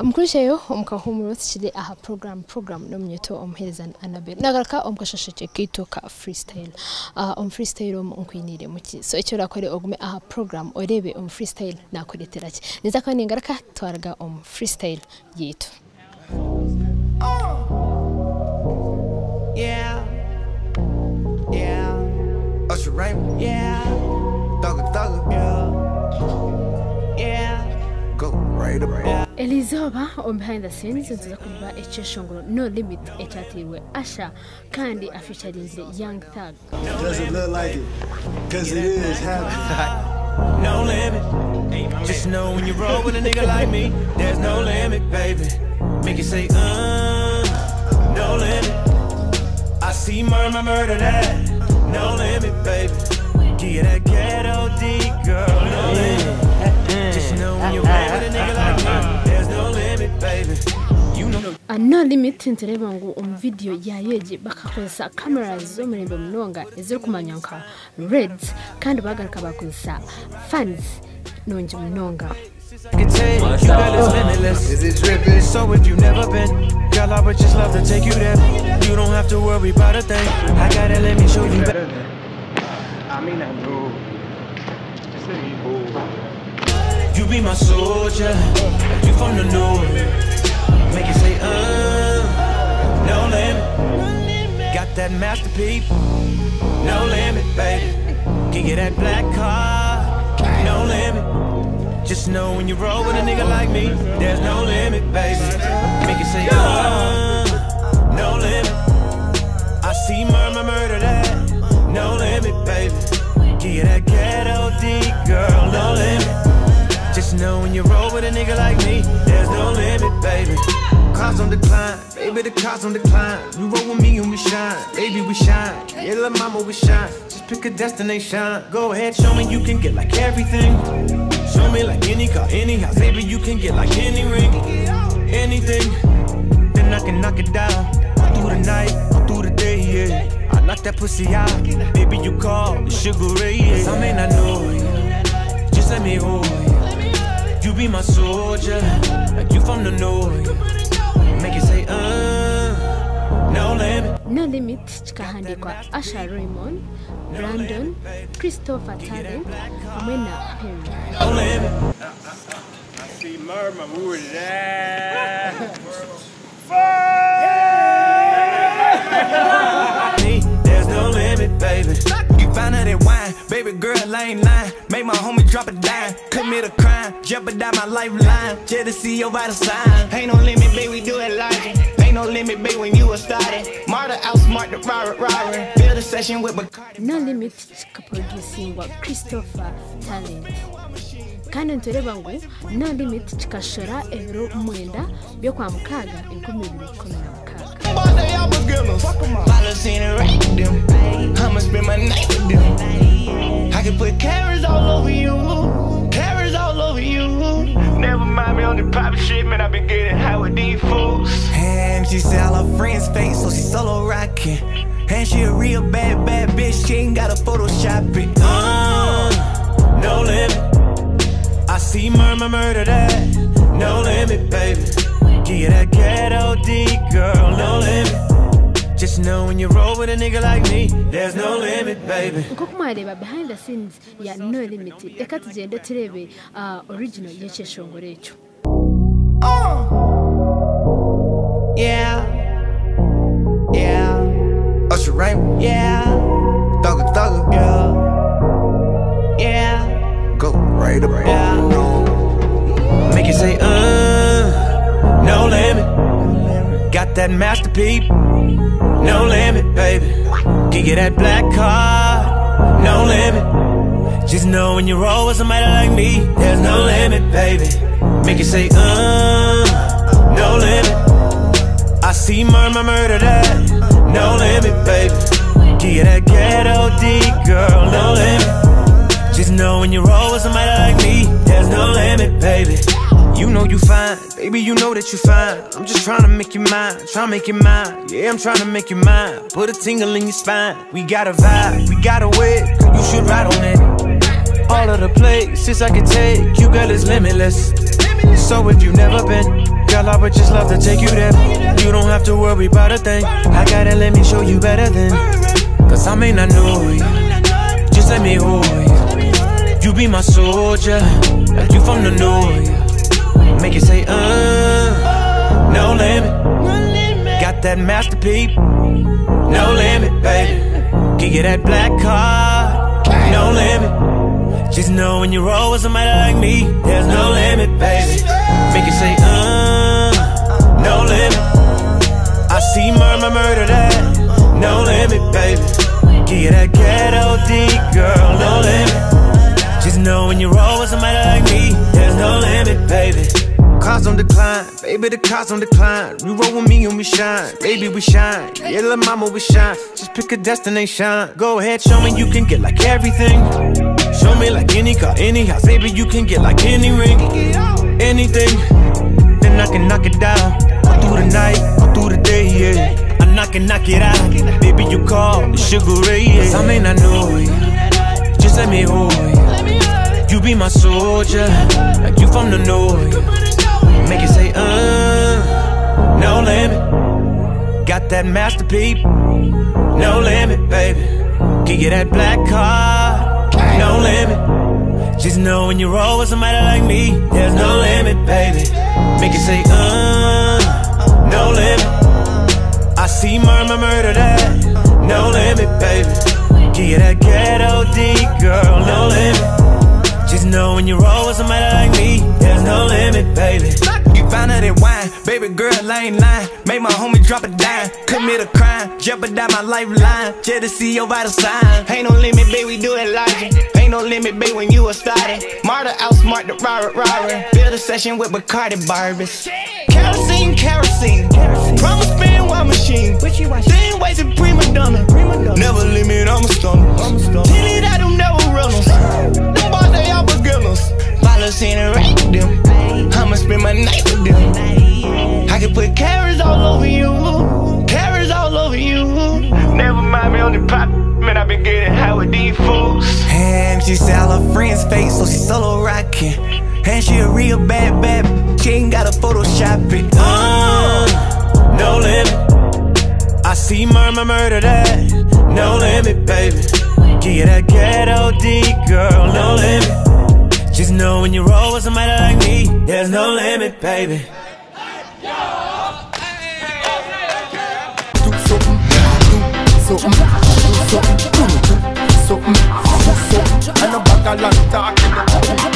Mkulishayo omkahumuro tshide aha program no mnyeto omhereza Annabel nagaraka omkashasheke kitoka freestyle freestyle onkwinire muki so icyo rakore ogume aha program orebe freestyle nakoreteraki niza kandi ngaraka twaraga freestyle yitu yeah Usher Raymond yeah Thugger yeah go right up Elizoba on behind the scenes nziza kumva echeshongolo No Limit echatirwe Asha kandi featuring Young Thug. Doesn't look like it cuz it is happening. No limit. Just know when you roll with a nigga like me, there's no limit, baby. Make it say no limit. I see murder that. No limit, baby. Give you that ghetto D, girl. No limit. Just know when you roll with a nigga like me, there's no limit, baby. You know. No Limit ntereba ngo video yayeje bakakoza cameras zo murembe munonga eziri kumanyanka Reds kandi bagaruka bakoza fans nonje munonga. Is it dripping? So if you never been, girl, I would just love to take you there. You don't have to worry about a thing. I gotta let me show you better. I mean that move. Just let me move. You be my soldier, you from the north. Make it say no limit. Got that masterpiece. No limit, baby. Can get that black car. No limit. Just know when you roll with a nigga like me, there's no limit, baby. Make it say no limit. I see murder that. No limit, baby. Give you that ghetto D, girl. No limit. Just know when you roll with a nigga like me, there's no limit, baby. Cars on decline, baby, the cars on decline. You roll with me and we shine, baby, we shine. Yeah, little mama, we shine. Just pick a destination. Go ahead, show me you can get like everything. Show me like any car, any house, baby, you can get like any ring, anything. Then I can knock it down, all through the night, all through the day, yeah. I knock that pussy out, baby, you call the Sugar Ray, yeah. I may not know you, just let me hold you. You be my soldier, like you from the north. Make it say no limit. No Limit chikahandikwa Asha Raymond, Brandon, Christopher Talent, Amena Perry. No limit. I see murmur with that. There's no limit, baby. You find out that wine, baby girl, I ain't lying. Make my homie drop a dime, commit a crime, jeopardize my lifeline. Just to see your vital sign. Ain't no limit, baby, we do it like ain't no limit, baby, when you were started. Marta outsmart the robber. Build a session with Bacardi. No Limit chikaproducing wa Christopher Talent. Kandi ntoreba ngo No Limit chikashora ebiro mwenda byo kwa mukaga 2016. I'ma spend my night with them. I can put cameras all over you. Cameras all over you. Never mind me on the private shit, man. I've been getting high with these fools. And she said all her friends fake, so she solo rocking. And she a real bad bitch. She ain't gotta Photoshop it. No limit. I see murder that. No limit, baby. Give you that ghetto D, girl. No limit. Just know when you roll with a nigga like me, there's no limit, baby. Kukumareba behind the scenes ya No Limit. Reka tugende turebe original y'Echeshongolo echo. Yeah. Usher Raymond. Yeah. Thugger. Yeah. Go right up. Yeah. Make it say no limit. Got that masterpiece. No limit, baby. Give you that black car. No limit. Just know when you roll with somebody like me, there's no limit, baby. Make it say no limit. I see murder that. No limit, baby. Give you that ghetto D, girl. No limit. Just know when you roll with somebody like me, there's no limit, baby. You know you fine, baby, you know that you fine. I'm just trying to make you mine, trying to make you mine. Yeah, I'm trying to make you mine. Put a tingle in your spine. We got a vibe, we got a whip. You you should ride on it. All of the places I can take you, girl, is limitless. So if you've never been, girl, I would just love to take you there. You don't have to worry about a thing. I gotta let me show you better than. Cause I may not know you, just let me hold you. You be my soldier, like you from the north. Make it say, no limit. Got that masterpiece, no limit, baby. Give you that black card, no limit. Just know when you roll with somebody like me, there's no limit, baby. Make it say, no limit. I see murder that, no limit, baby. Give you that ghetto D, girl, no limit. Just know when you roll with somebody like me, there's no limit, baby. Cars on decline, baby, the cars on decline. You roll with me and we shine, baby, we shine. Yeah, little mama, we shine. Just pick a destination. Go ahead, show me you can get like everything. Show me like any car, any house, baby, you can get like any ring, anything. Then I can knock it down, all through the night, all through the day, yeah. I knock it out, baby, you call the Sugar Ray, yeah. Cause I may not know you, just let me hold you. You be my soldier, like you from the north. Make it say, no limit. Got that masterpiece, no limit, baby. Give you that black card, no limit. Just know when you roll with somebody like me, there's no limit, baby. Make it say, no limit. I see murder that, no limit, baby. Give you that ghetto D, girl, no limit. Just know when you roll with somebody like me, there's no limit, baby. You found out that wine, baby girl, I ain't lying. Made my homie drop a dime, commit a crime, jeopardize my lifeline, just to see your vital sign. Ain't no limit, baby, we do it logic. Ain't no limit, baby, when you a starter. Marta outsmart the robber. Build a session with Bacardi Barbies. Kerosene, promise spin while machine. Same ways in prima donna. Never limit, I'm a stunner. Tilly that them never runners. Them boys, they all beginners. Follow scene and rate them. I'ma spend my night with them. I can put carrots all over you. Carrots all over you. Never mind me on the pop. Man, I been getting high with these fools. And she said all her friends fake, so she solo rockin'. And she a real bad. She ain't gotta Photoshop it. No limit. I see murder that, no limit, baby. Give you that ghetto D, girl, no limit. Just know when you roll with somebody like me, there's no limit, baby. And a bag of long talking.